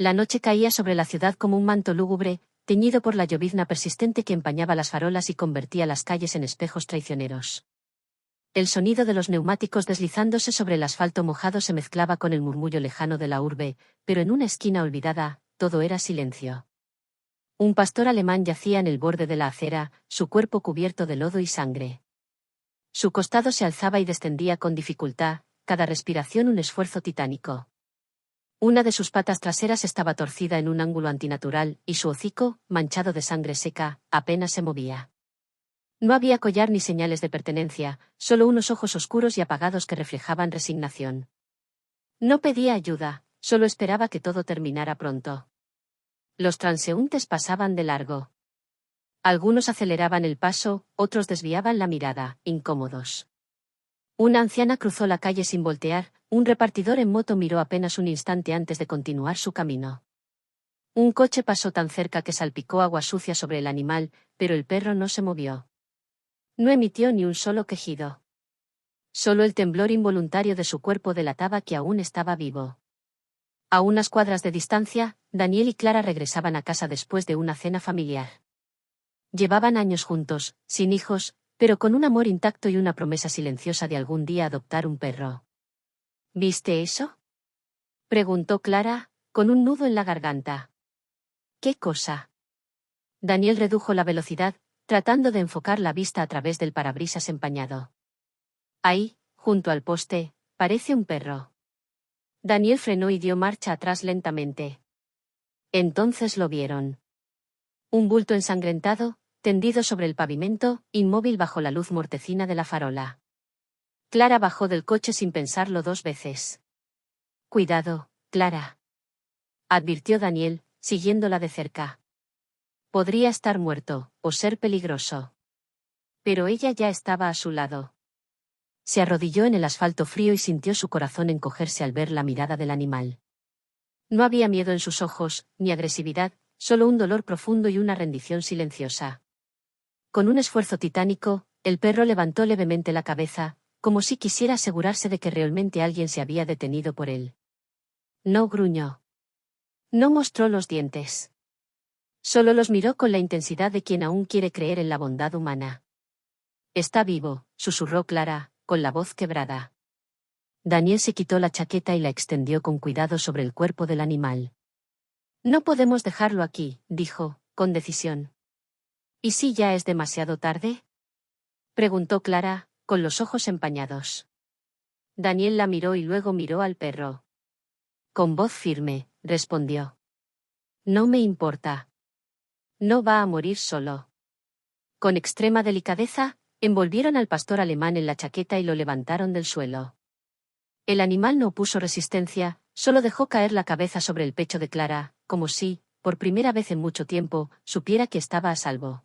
La noche caía sobre la ciudad como un manto lúgubre, teñido por la llovizna persistente que empañaba las farolas y convertía las calles en espejos traicioneros. El sonido de los neumáticos deslizándose sobre el asfalto mojado se mezclaba con el murmullo lejano de la urbe, pero en una esquina olvidada, todo era silencio. Un pastor alemán yacía en el borde de la acera, su cuerpo cubierto de lodo y sangre. Su costado se alzaba y descendía con dificultad, cada respiración un esfuerzo titánico. Una de sus patas traseras estaba torcida en un ángulo antinatural, y su hocico, manchado de sangre seca, apenas se movía. No había collar ni señales de pertenencia, solo unos ojos oscuros y apagados que reflejaban resignación. No pedía ayuda, solo esperaba que todo terminara pronto. Los transeúntes pasaban de largo. Algunos aceleraban el paso, otros desviaban la mirada, incómodos. Una anciana cruzó la calle sin voltear, un repartidor en moto miró apenas un instante antes de continuar su camino. Un coche pasó tan cerca que salpicó agua sucia sobre el animal, pero el perro no se movió. No emitió ni un solo quejido. Solo el temblor involuntario de su cuerpo delataba que aún estaba vivo. A unas cuadras de distancia, Daniel y Clara regresaban a casa después de una cena familiar. Llevaban años juntos, sin hijos, pero con un amor intacto y una promesa silenciosa de algún día adoptar un perro. ¿Viste eso?, preguntó Clara, con un nudo en la garganta. ¿Qué cosa? Daniel redujo la velocidad, tratando de enfocar la vista a través del parabrisas empañado. Ahí, junto al poste, parece un perro. Daniel frenó y dio marcha atrás lentamente. Entonces lo vieron. Un bulto ensangrentado, tendido sobre el pavimento, inmóvil bajo la luz mortecina de la farola. Clara bajó del coche sin pensarlo dos veces. Cuidado, Clara, advirtió Daniel, siguiéndola de cerca. Podría estar muerto, o ser peligroso. Pero ella ya estaba a su lado. Se arrodilló en el asfalto frío y sintió su corazón encogerse al ver la mirada del animal. No había miedo en sus ojos, ni agresividad, solo un dolor profundo y una rendición silenciosa. Con un esfuerzo titánico, el perro levantó levemente la cabeza, como si quisiera asegurarse de que realmente alguien se había detenido por él. No gruñó. No mostró los dientes. Solo los miró con la intensidad de quien aún quiere creer en la bondad humana. Está vivo, susurró Clara, con la voz quebrada. Daniel se quitó la chaqueta y la extendió con cuidado sobre el cuerpo del animal. No podemos dejarlo aquí, dijo, con decisión. ¿Y si ya es demasiado tarde?, preguntó Clara, con los ojos empañados. Daniel la miró y luego miró al perro. Con voz firme, respondió. No me importa. No va a morir solo. Con extrema delicadeza, envolvieron al pastor alemán en la chaqueta y lo levantaron del suelo. El animal no opuso resistencia, solo dejó caer la cabeza sobre el pecho de Clara, como si, por primera vez en mucho tiempo, supiera que estaba a salvo.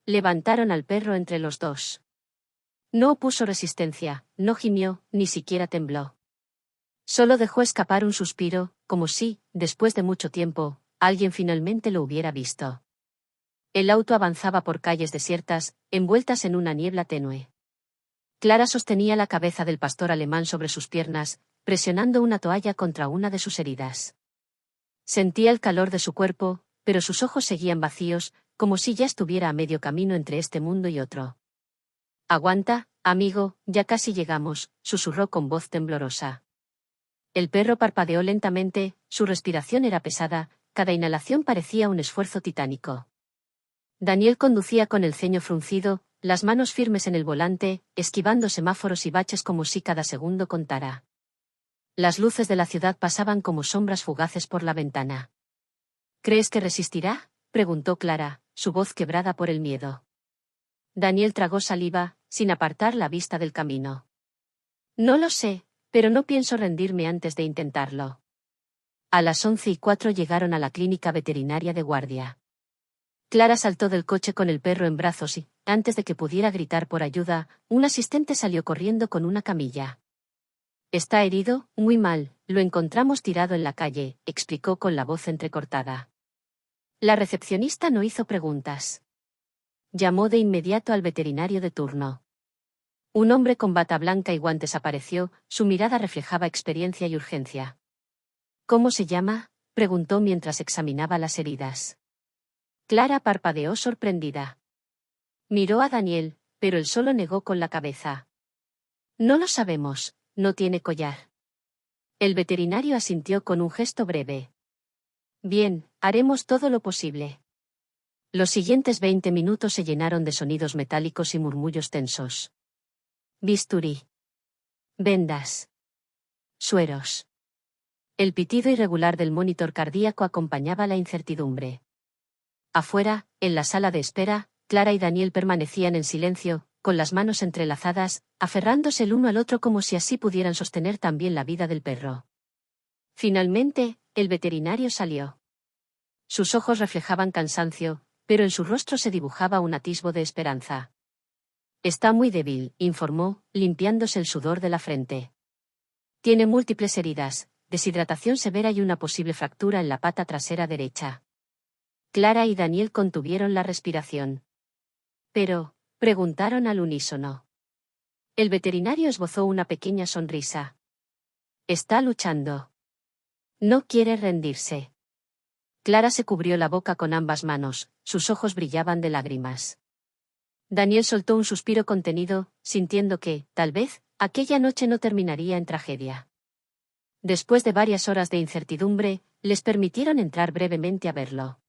Levantaron al perro entre los dos. No opuso resistencia, no gimió, ni siquiera tembló. Solo dejó escapar un suspiro, como si, después de mucho tiempo, alguien finalmente lo hubiera visto. El auto avanzaba por calles desiertas, envueltas en una niebla tenue. Clara sostenía la cabeza del pastor alemán sobre sus piernas, presionando una toalla contra una de sus heridas. Sentía el calor de su cuerpo, pero sus ojos seguían vacíos, como si ya estuviera a medio camino entre este mundo y otro. Aguanta, amigo, ya casi llegamos, susurró con voz temblorosa. El perro parpadeó lentamente, su respiración era pesada, cada inhalación parecía un esfuerzo titánico. Daniel conducía con el ceño fruncido, las manos firmes en el volante, esquivando semáforos y baches como si cada segundo contara. Las luces de la ciudad pasaban como sombras fugaces por la ventana. ¿Crees que resistirá?, preguntó Clara, su voz quebrada por el miedo. Daniel tragó saliva, sin apartar la vista del camino. No lo sé, pero no pienso rendirme antes de intentarlo. A las 11:04 llegaron a la clínica veterinaria de Guardia. Clara saltó del coche con el perro en brazos y, antes de que pudiera gritar por ayuda, un asistente salió corriendo con una camilla. Está herido, muy mal, lo encontramos tirado en la calle, explicó con la voz entrecortada. La recepcionista no hizo preguntas. Llamó de inmediato al veterinario de turno. Un hombre con bata blanca y guantes apareció, su mirada reflejaba experiencia y urgencia. ¿Cómo se llama?, preguntó mientras examinaba las heridas. Clara parpadeó sorprendida. Miró a Daniel, pero él solo negó con la cabeza. No lo sabemos, no tiene collar. El veterinario asintió con un gesto breve. Bien, haremos todo lo posible. Los siguientes 20 minutos se llenaron de sonidos metálicos y murmullos tensos. Bisturí. Vendas. Sueros. El pitido irregular del monitor cardíaco acompañaba la incertidumbre. Afuera, en la sala de espera, Clara y Daniel permanecían en silencio, con las manos entrelazadas, aferrándose el uno al otro como si así pudieran sostener también la vida del perro. Finalmente, el veterinario salió. Sus ojos reflejaban cansancio, pero en su rostro se dibujaba un atisbo de esperanza. Está muy débil, informó, limpiándose el sudor de la frente. Tiene múltiples heridas, deshidratación severa y una posible fractura en la pata trasera derecha. Clara y Daniel contuvieron la respiración. Pero, preguntaron al unísono. El veterinario esbozó una pequeña sonrisa. Está luchando. No quiere rendirse. Clara se cubrió la boca con ambas manos, sus ojos brillaban de lágrimas. Daniel soltó un suspiro contenido, sintiendo que, tal vez, aquella noche no terminaría en tragedia. Después de varias horas de incertidumbre, les permitieron entrar brevemente a verlo.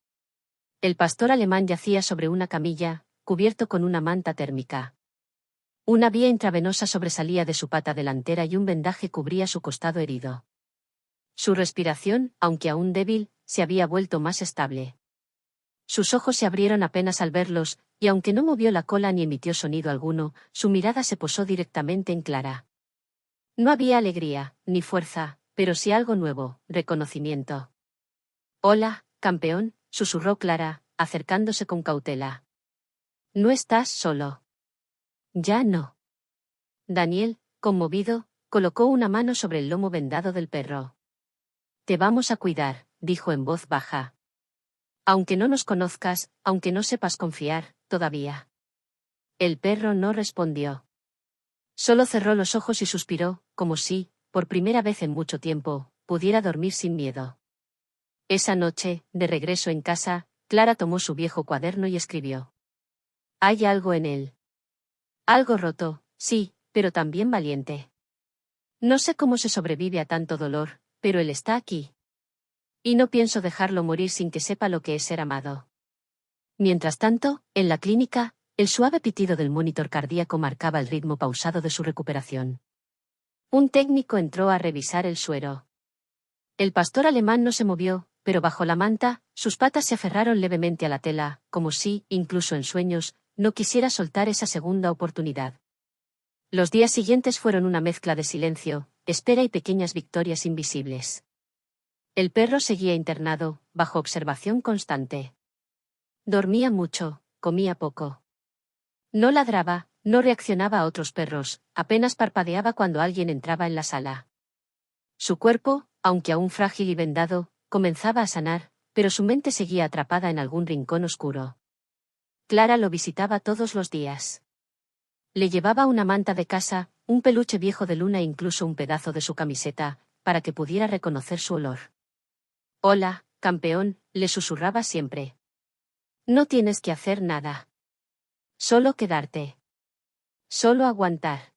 El pastor alemán yacía sobre una camilla, cubierto con una manta térmica. Una vía intravenosa sobresalía de su pata delantera y un vendaje cubría su costado herido. Su respiración, aunque aún débil, se había vuelto más estable. Sus ojos se abrieron apenas al verlos, y aunque no movió la cola ni emitió sonido alguno, su mirada se posó directamente en Clara. No había alegría, ni fuerza, pero sí algo nuevo, reconocimiento. Hola, campeón, susurró Clara, acercándose con cautela. No estás solo. Ya no. Daniel, conmovido, colocó una mano sobre el lomo vendado del perro. Te vamos a cuidar, dijo en voz baja. Aunque no nos conozcas, aunque no sepas confiar, todavía. El perro no respondió. Solo cerró los ojos y suspiró, como si, por primera vez en mucho tiempo, pudiera dormir sin miedo. Esa noche, de regreso en casa, Clara tomó su viejo cuaderno y escribió. Hay algo en él. Algo roto, sí, pero también valiente. No sé cómo se sobrevive a tanto dolor, pero él está aquí. Y no pienso dejarlo morir sin que sepa lo que es ser amado. Mientras tanto, en la clínica, el suave pitido del monitor cardíaco marcaba el ritmo pausado de su recuperación. Un técnico entró a revisar el suero. El pastor alemán no se movió, pero bajo la manta, sus patas se aferraron levemente a la tela, como si, incluso en sueños, no quisiera soltar esa segunda oportunidad. Los días siguientes fueron una mezcla de silencio, espera y pequeñas victorias invisibles. El perro seguía internado, bajo observación constante. Dormía mucho, comía poco. No ladraba, no reaccionaba a otros perros, apenas parpadeaba cuando alguien entraba en la sala. Su cuerpo, aunque aún frágil y vendado, comenzaba a sanar, pero su mente seguía atrapada en algún rincón oscuro. Clara lo visitaba todos los días. Le llevaba una manta de casa, un peluche viejo de Luna e incluso un pedazo de su camiseta, para que pudiera reconocer su olor. Hola, campeón, le susurraba siempre. No tienes que hacer nada. Solo quedarte. Solo aguantar.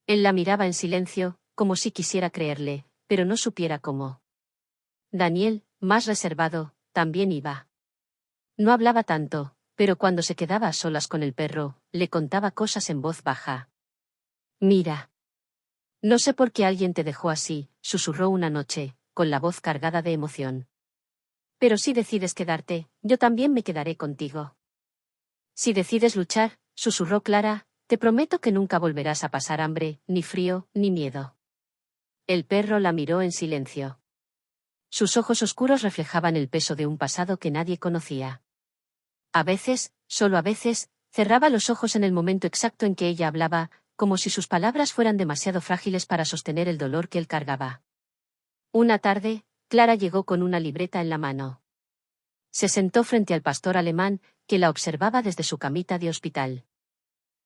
Él la miraba en silencio, como si quisiera creerle, pero no supiera cómo. Daniel, más reservado, también iba. No hablaba tanto, pero cuando se quedaba a solas con el perro, le contaba cosas en voz baja. Mira. No sé por qué alguien te dejó así, susurró una noche, con la voz cargada de emoción. Pero si decides quedarte, yo también me quedaré contigo. Si decides luchar, susurró Clara, te prometo que nunca volverás a pasar hambre, ni frío, ni miedo. El perro la miró en silencio. Sus ojos oscuros reflejaban el peso de un pasado que nadie conocía. A veces, solo a veces, cerraba los ojos en el momento exacto en que ella hablaba, como si sus palabras fueran demasiado frágiles para sostener el dolor que él cargaba. Una tarde, Clara llegó con una libreta en la mano. Se sentó frente al pastor alemán, que la observaba desde su camita de hospital.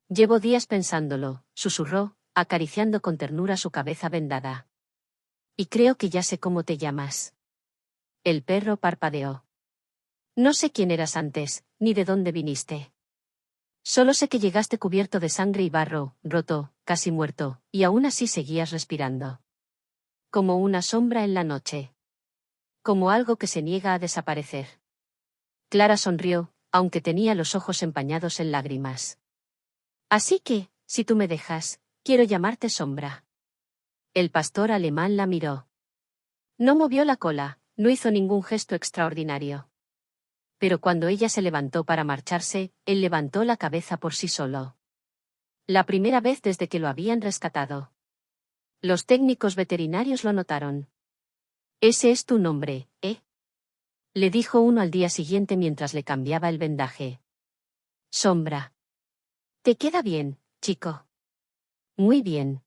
Llevo días pensándolo, susurró, acariciando con ternura su cabeza vendada. Y creo que ya sé cómo te llamas. El perro parpadeó. No sé quién eras antes, ni de dónde viniste. Solo sé que llegaste cubierto de sangre y barro, roto, casi muerto, y aún así seguías respirando. Como una sombra en la noche. Como algo que se niega a desaparecer. Clara sonrió, aunque tenía los ojos empañados en lágrimas. Así que, si tú me dejas, quiero llamarte Sombra. El pastor alemán la miró. No movió la cola, no hizo ningún gesto extraordinario. Pero cuando ella se levantó para marcharse, él levantó la cabeza por sí solo. La primera vez desde que lo habían rescatado. Los técnicos veterinarios lo notaron. Ese es tu nombre, ¿eh? Le dijo uno al día siguiente mientras le cambiaba el vendaje. Sombra. Te queda bien, chico. Muy bien.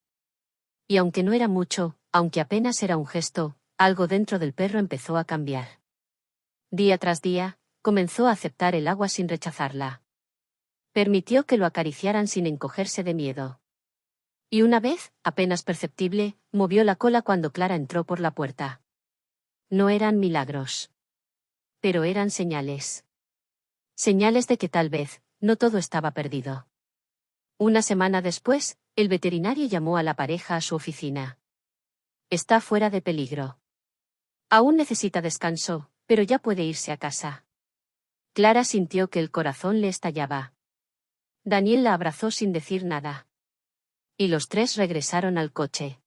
Y aunque no era mucho, aunque apenas era un gesto, algo dentro del perro empezó a cambiar. Día tras día, comenzó a aceptar el agua sin rechazarla. Permitió que lo acariciaran sin encogerse de miedo. Y una vez, apenas perceptible, movió la cola cuando Clara entró por la puerta. No eran milagros. Pero eran señales. Señales de que tal vez, no todo estaba perdido. Una semana después, el veterinario llamó a la pareja a su oficina. Está fuera de peligro. Aún necesita descanso, pero ya puede irse a casa. Clara sintió que el corazón le estallaba. Daniel la abrazó sin decir nada. Y los tres regresaron al coche.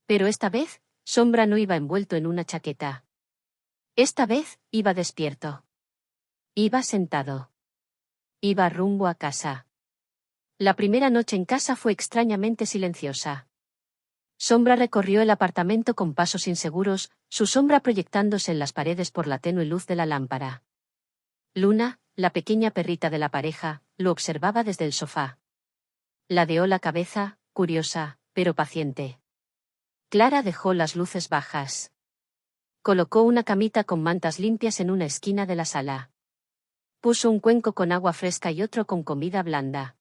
Pero esta vez, Sombra no iba envuelto en una chaqueta. Esta vez, iba despierto. Iba sentado. Iba rumbo a casa. La primera noche en casa fue extrañamente silenciosa. Sombra recorrió el apartamento con pasos inseguros, su sombra proyectándose en las paredes por la tenue luz de la lámpara. Luna, la pequeña perrita de la pareja, lo observaba desde el sofá. Ladeó la cabeza, curiosa, pero paciente. Clara dejó las luces bajas. Colocó una camita con mantas limpias en una esquina de la sala. Puso un cuenco con agua fresca y otro con comida blanda.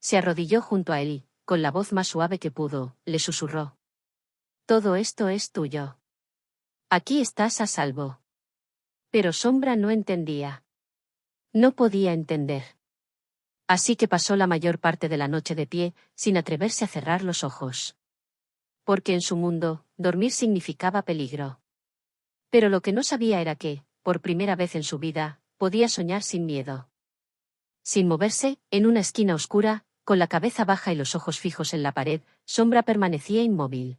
Se arrodilló junto a él, con la voz más suave que pudo, le susurró. Todo esto es tuyo. Aquí estás a salvo. Pero Sombra no entendía. No podía entender. Así que pasó la mayor parte de la noche de pie, sin atreverse a cerrar los ojos. Porque en su mundo, dormir significaba peligro. Pero lo que no sabía era que, por primera vez en su vida, podía soñar sin miedo. Sin moverse, en una esquina oscura, con la cabeza baja y los ojos fijos en la pared, Sombra permanecía inmóvil.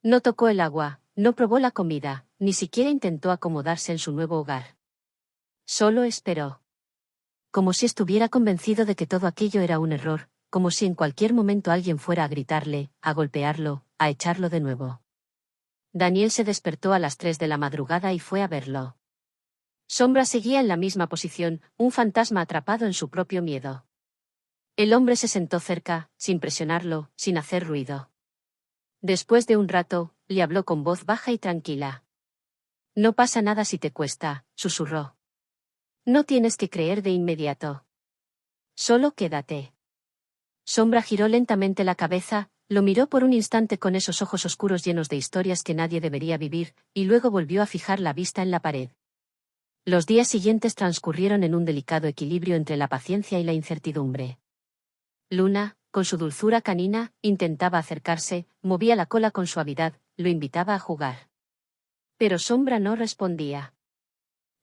No tocó el agua, no probó la comida, ni siquiera intentó acomodarse en su nuevo hogar. Solo esperó. Como si estuviera convencido de que todo aquello era un error, como si en cualquier momento alguien fuera a gritarle, a golpearlo, a echarlo de nuevo. Daniel se despertó a las 3 de la madrugada y fue a verlo. Sombra seguía en la misma posición, un fantasma atrapado en su propio miedo. El hombre se sentó cerca, sin presionarlo, sin hacer ruido. Después de un rato, le habló con voz baja y tranquila. No pasa nada si te cuesta, susurró. No tienes que creer de inmediato. Solo quédate. Sombra giró lentamente la cabeza, lo miró por un instante con esos ojos oscuros llenos de historias que nadie debería vivir, y luego volvió a fijar la vista en la pared. Los días siguientes transcurrieron en un delicado equilibrio entre la paciencia y la incertidumbre. Luna, con su dulzura canina, intentaba acercarse, movía la cola con suavidad, lo invitaba a jugar. Pero Sombra no respondía.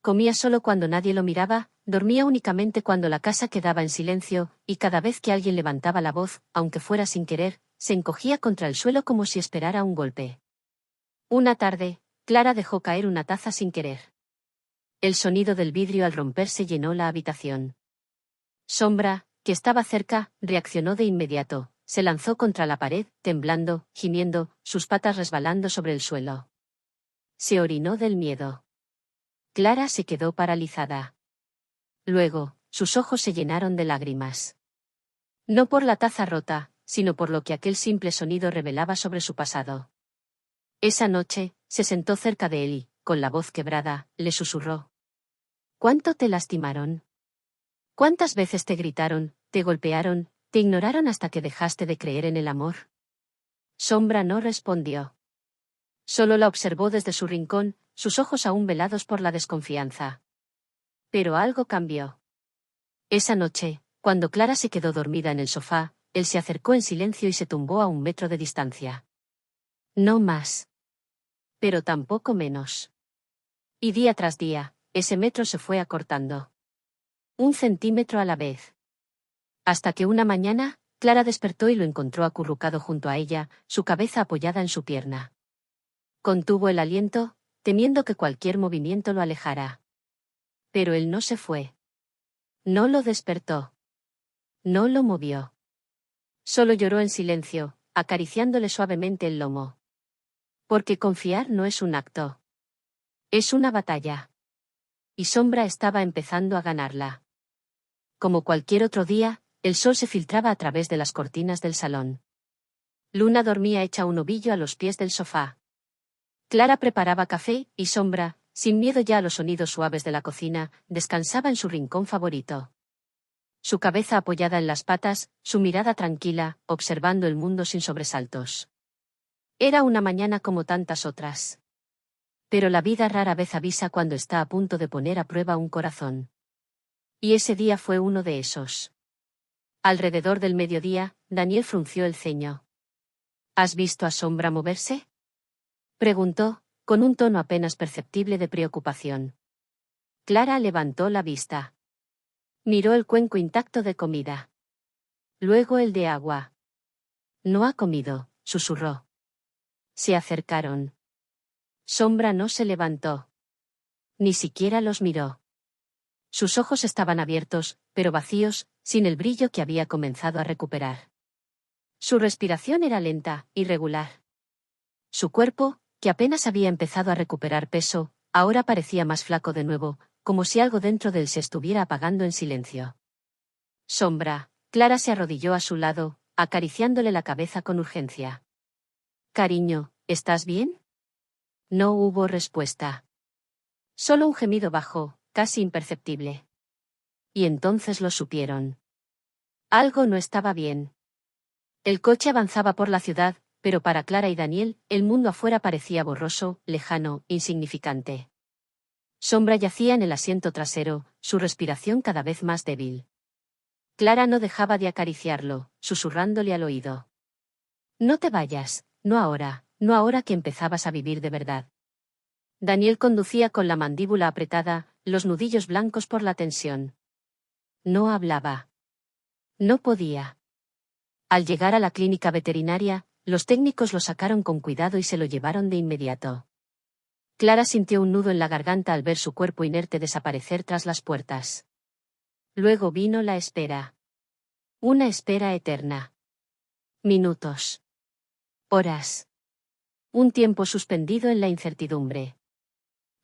Comía solo cuando nadie lo miraba, dormía únicamente cuando la casa quedaba en silencio, y cada vez que alguien levantaba la voz, aunque fuera sin querer, se encogía contra el suelo como si esperara un golpe. Una tarde, Clara dejó caer una taza sin querer. El sonido del vidrio al romperse llenó la habitación. Sombra, que estaba cerca, reaccionó de inmediato, se lanzó contra la pared, temblando, gimiendo, sus patas resbalando sobre el suelo. Se orinó del miedo. Clara se quedó paralizada. Luego, sus ojos se llenaron de lágrimas. No por la taza rota, sino por lo que aquel simple sonido revelaba sobre su pasado. Esa noche, se sentó cerca de él y, con la voz quebrada, le susurró. ¿Cuánto te lastimaron? ¿Cuántas veces te gritaron, te golpearon, te ignoraron hasta que dejaste de creer en el amor? Sombra no respondió. Solo la observó desde su rincón, sus ojos aún velados por la desconfianza. Pero algo cambió. Esa noche, cuando Clara se quedó dormida en el sofá, él se acercó en silencio y se tumbó a 1 metro de distancia. No más. Pero tampoco menos. Y día tras día, ese metro se fue acortando. 1 centímetro a la vez. Hasta que una mañana, Clara despertó y lo encontró acurrucado junto a ella, su cabeza apoyada en su pierna. Contuvo el aliento, temiendo que cualquier movimiento lo alejara. Pero él no se fue. No lo despertó. No lo movió. Solo lloró en silencio, acariciándole suavemente el lomo. Porque confiar no es un acto. Es una batalla. Y Sombra estaba empezando a ganarla. Como cualquier otro día, el sol se filtraba a través de las cortinas del salón. Luna dormía hecha un ovillo a los pies del sofá. Clara preparaba café, y Sombra, sin miedo ya a los sonidos suaves de la cocina, descansaba en su rincón favorito. Su cabeza apoyada en las patas, su mirada tranquila, observando el mundo sin sobresaltos. Era una mañana como tantas otras. Pero la vida rara vez avisa cuando está a punto de poner a prueba un corazón. Y ese día fue uno de esos. Alrededor del mediodía, Daniel frunció el ceño. ¿Has visto a Sombra moverse?, preguntó, con un tono apenas perceptible de preocupación. Clara levantó la vista. Miró el cuenco intacto de comida. Luego el de agua. No ha comido, susurró. Se acercaron. Sombra no se levantó. Ni siquiera los miró. Sus ojos estaban abiertos, pero vacíos, sin el brillo que había comenzado a recuperar. Su respiración era lenta, irregular. Su cuerpo, que apenas había empezado a recuperar peso, ahora parecía más flaco de nuevo, como si algo dentro de él se estuviera apagando en silencio. Sombra. Clara se arrodilló a su lado, acariciándole la cabeza con urgencia. Cariño, ¿estás bien? No hubo respuesta. Solo un gemido bajo, casi imperceptible. Y entonces lo supieron. Algo no estaba bien. El coche avanzaba por la ciudad, pero para Clara y Daniel, el mundo afuera parecía borroso, lejano, insignificante. Sombra yacía en el asiento trasero, su respiración cada vez más débil. Clara no dejaba de acariciarlo, susurrándole al oído. No te vayas, no ahora que empezabas a vivir de verdad. Daniel conducía con la mandíbula apretada, los nudillos blancos por la tensión. No hablaba. No podía. Al llegar a la clínica veterinaria, los técnicos lo sacaron con cuidado y se lo llevaron de inmediato. Clara sintió un nudo en la garganta al ver su cuerpo inerte desaparecer tras las puertas. Luego vino la espera. Una espera eterna. Minutos. Horas. Un tiempo suspendido en la incertidumbre.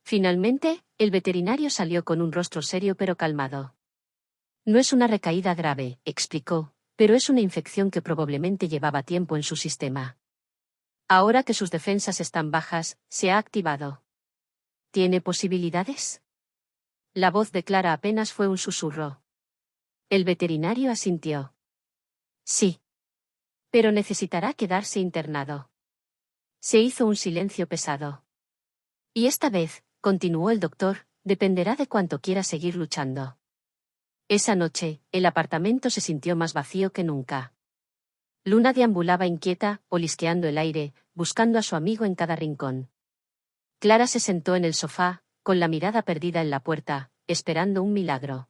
Finalmente, el veterinario salió con un rostro serio pero calmado. No es una recaída grave, explicó, pero es una infección que probablemente llevaba tiempo en su sistema. Ahora que sus defensas están bajas, se ha activado. ¿Tiene posibilidades? La voz de Clara apenas fue un susurro. El veterinario asintió. Sí. Pero necesitará quedarse internado. Se hizo un silencio pesado. Y esta vez, continuó el doctor, dependerá de cuánto quiera seguir luchando. Esa noche, el apartamento se sintió más vacío que nunca. Luna deambulaba inquieta, olisqueando el aire, buscando a su amigo en cada rincón. Clara se sentó en el sofá, con la mirada perdida en la puerta, esperando un milagro.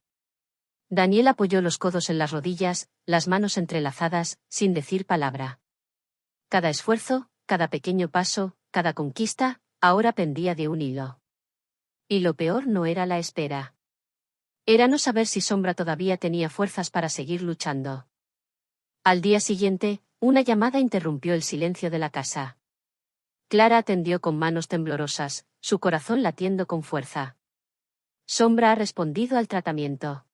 Daniel apoyó los codos en las rodillas, las manos entrelazadas, sin decir palabra. Cada esfuerzo, cada pequeño paso, cada conquista, ahora pendía de un hilo. Y lo peor no era la espera. Era no saber si Sombra todavía tenía fuerzas para seguir luchando. Al día siguiente, una llamada interrumpió el silencio de la casa. Clara atendió con manos temblorosas, su corazón latiendo con fuerza. Sombra ha respondido al tratamiento.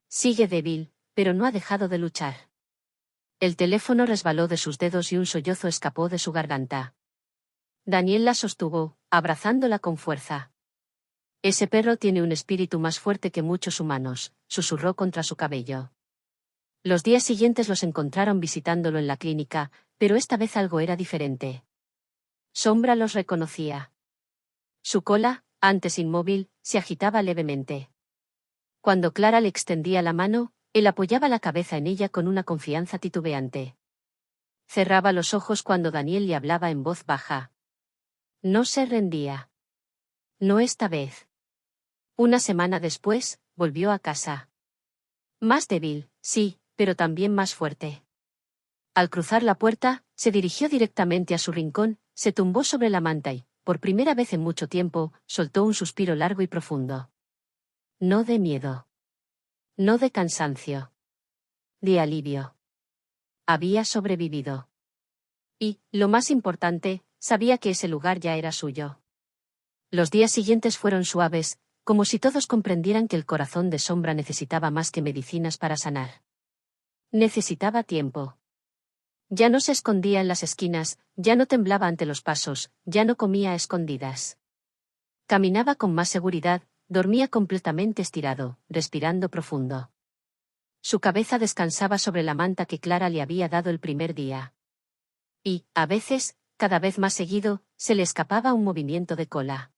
Sigue débil, pero no ha dejado de luchar. El teléfono resbaló de sus dedos y un sollozo escapó de su garganta. Daniel la sostuvo, abrazándola con fuerza. Ese perro tiene un espíritu más fuerte que muchos humanos, susurró contra su cabello. Los días siguientes los encontraron visitándolo en la clínica, pero esta vez algo era diferente. Sombra los reconocía. Su cola, antes inmóvil, se agitaba levemente. Cuando Clara le extendía la mano, él apoyaba la cabeza en ella con una confianza titubeante. Cerraba los ojos cuando Daniel le hablaba en voz baja. No se rendía. No esta vez. Una semana después, volvió a casa. Más débil, sí, pero también más fuerte. Al cruzar la puerta, se dirigió directamente a su rincón, se tumbó sobre la manta y, por primera vez en mucho tiempo, soltó un suspiro largo y profundo. No de miedo. No de cansancio. De alivio. Había sobrevivido. Y, lo más importante, sabía que ese lugar ya era suyo. Los días siguientes fueron suaves, como si todos comprendieran que el corazón de Sombra necesitaba más que medicinas para sanar. Necesitaba tiempo. Ya no se escondía en las esquinas, ya no temblaba ante los pasos, ya no comía a escondidas. Caminaba con más seguridad, dormía completamente estirado, respirando profundo. Su cabeza descansaba sobre la manta que Clara le había dado el primer día. Y, a veces, cada vez más seguido, se le escapaba un movimiento de cola.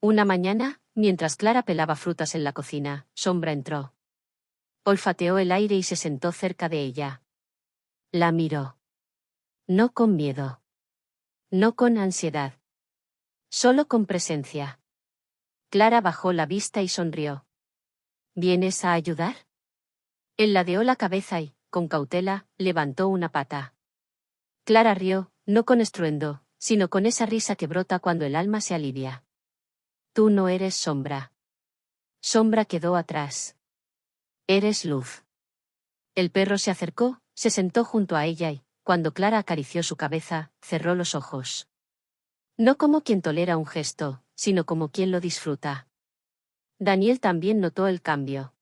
Una mañana, mientras Clara pelaba frutas en la cocina, Sombra entró. Olfateó el aire y se sentó cerca de ella. La miró. No con miedo. No con ansiedad. Solo con presencia. Clara bajó la vista y sonrió. ¿Vienes a ayudar? Él ladeó la cabeza y, con cautela, levantó una pata. Clara rió, no con estruendo, sino con esa risa que brota cuando el alma se alivia. Tú no eres Sombra. Sombra quedó atrás. Eres luz. El perro se acercó, se sentó junto a ella y, cuando Clara acarició su cabeza, cerró los ojos. No como quien tolera un gesto, sino como quien lo disfruta. Daniel también notó el cambio.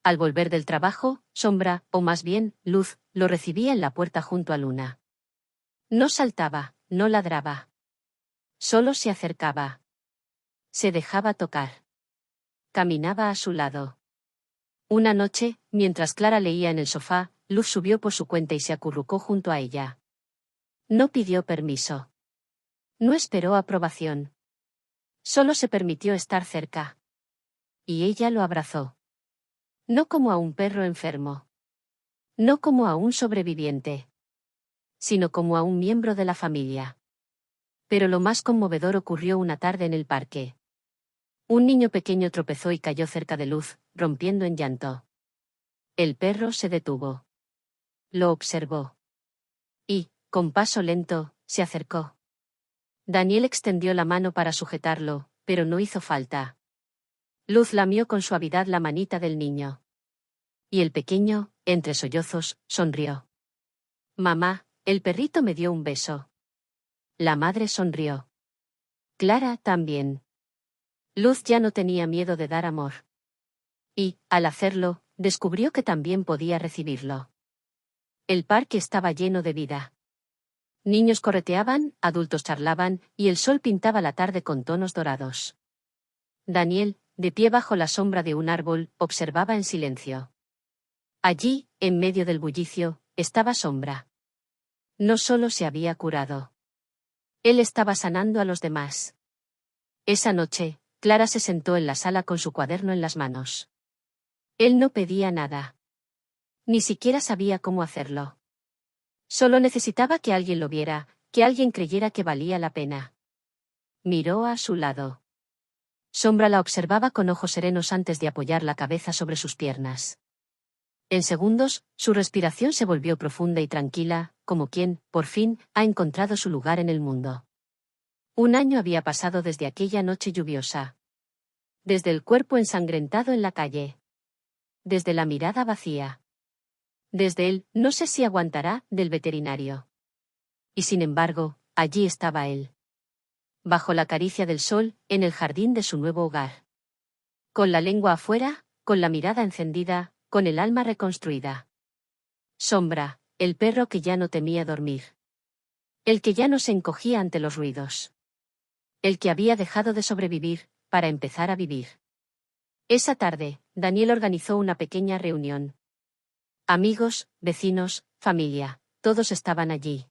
Al volver del trabajo, Sombra, o más bien, Luz, lo recibía en la puerta junto a Luna. No saltaba, no ladraba. Solo se acercaba. Se dejaba tocar. Caminaba a su lado. Una noche, mientras Clara leía en el sofá, Luz subió por su cuenta y se acurrucó junto a ella. No pidió permiso. No esperó aprobación. Solo se permitió estar cerca. Y ella lo abrazó. No como a un perro enfermo. No como a un sobreviviente. Sino como a un miembro de la familia. Pero lo más conmovedor ocurrió una tarde en el parque. Un niño pequeño tropezó y cayó cerca de Luz, rompiendo en llanto. El perro se detuvo. Lo observó. Y, con paso lento, se acercó. Daniel extendió la mano para sujetarlo, pero no hizo falta. Luz lamió con suavidad la manita del niño. Y el pequeño, entre sollozos, sonrió. Mamá, el perrito me dio un beso. La madre sonrió. Clara también. Luz ya no tenía miedo de dar amor. Y, al hacerlo, descubrió que también podía recibirlo. El parque estaba lleno de vida. Niños correteaban, adultos charlaban, y el sol pintaba la tarde con tonos dorados. Daniel, de pie bajo la sombra de un árbol, observaba en silencio. Allí, en medio del bullicio, estaba Sombra. No solo se había curado. Él estaba sanando a los demás. Esa noche, Clara se sentó en la sala con su cuaderno en las manos. Él no pedía nada. Ni siquiera sabía cómo hacerlo. Solo necesitaba que alguien lo viera, que alguien creyera que valía la pena. Miró a su lado. Sombra la observaba con ojos serenos antes de apoyar la cabeza sobre sus piernas. En segundos, su respiración se volvió profunda y tranquila, como quien, por fin, ha encontrado su lugar en el mundo. Un año había pasado desde aquella noche lluviosa. Desde el cuerpo ensangrentado en la calle. Desde la mirada vacía. Desde el "no sé si aguantará" del veterinario. Y sin embargo, allí estaba él. Bajo la caricia del sol, en el jardín de su nuevo hogar. Con la lengua afuera, con la mirada encendida, con el alma reconstruida. Sombra, el perro que ya no temía dormir. El que ya no se encogía ante los ruidos. El que había dejado de sobrevivir, para empezar a vivir. Esa tarde, Daniel organizó una pequeña reunión. Amigos, vecinos, familia, todos estaban allí.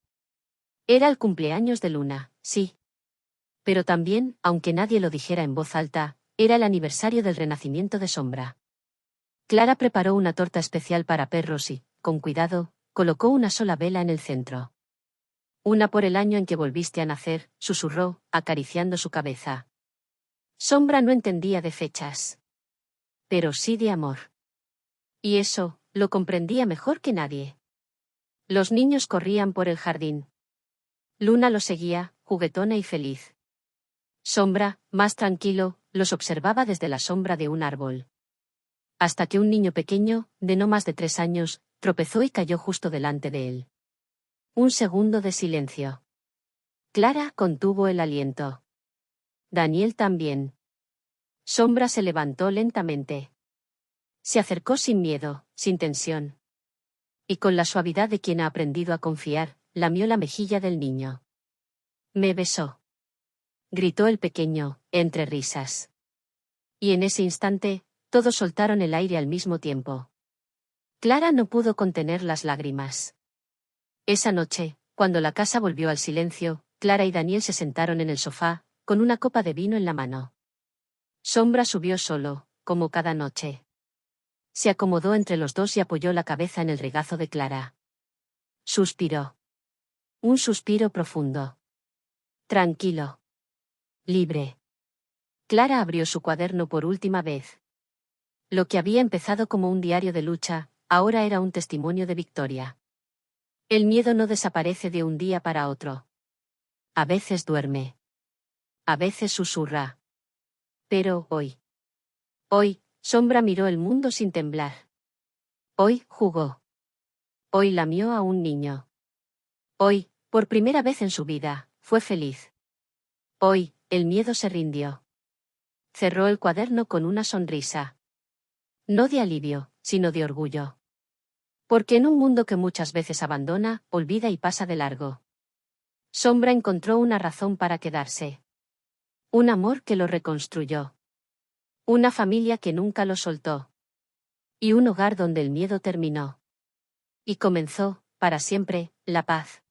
Era el cumpleaños de Luna, sí. Pero también, aunque nadie lo dijera en voz alta, era el aniversario del renacimiento de Sombra. Clara preparó una torta especial para perros y, con cuidado, colocó una sola vela en el centro. Una por el año en que volviste a nacer, susurró, acariciando su cabeza. Sombra no entendía de fechas. Pero sí de amor. Y eso, lo comprendía mejor que nadie. Los niños corrían por el jardín. Luna los seguía, juguetona y feliz. Sombra, más tranquilo, los observaba desde la sombra de un árbol. Hasta que un niño pequeño, de no más de 3 años, tropezó y cayó justo delante de él. Un segundo de silencio. Clara contuvo el aliento. Daniel también. Sombra se levantó lentamente. Se acercó sin miedo, sin tensión. Y con la suavidad de quien ha aprendido a confiar, lamió la mejilla del niño. Me besó. Gritó el pequeño, entre risas. Y en ese instante, todos soltaron el aire al mismo tiempo. Clara no pudo contener las lágrimas. Esa noche, cuando la casa volvió al silencio, Clara y Daniel se sentaron en el sofá, con una copa de vino en la mano. Sombra subió solo, como cada noche. Se acomodó entre los dos y apoyó la cabeza en el regazo de Clara. Suspiró. Un suspiro profundo. Tranquilo. Libre. Clara abrió su cuaderno por última vez. Lo que había empezado como un diario de lucha, ahora era un testimonio de victoria. El miedo no desaparece de un día para otro. A veces duerme. A veces susurra. Pero hoy. Hoy, Sombra miró el mundo sin temblar. Hoy, jugó. Hoy lamió a un niño. Hoy, por primera vez en su vida, fue feliz. Hoy, el miedo se rindió. Cerró el cuaderno con una sonrisa. No de alivio, sino de orgullo. Porque en un mundo que muchas veces abandona, olvida y pasa de largo, Sombra encontró una razón para quedarse. Un amor que lo reconstruyó. Una familia que nunca lo soltó. Y un hogar donde el miedo terminó. Y comenzó, para siempre, la paz.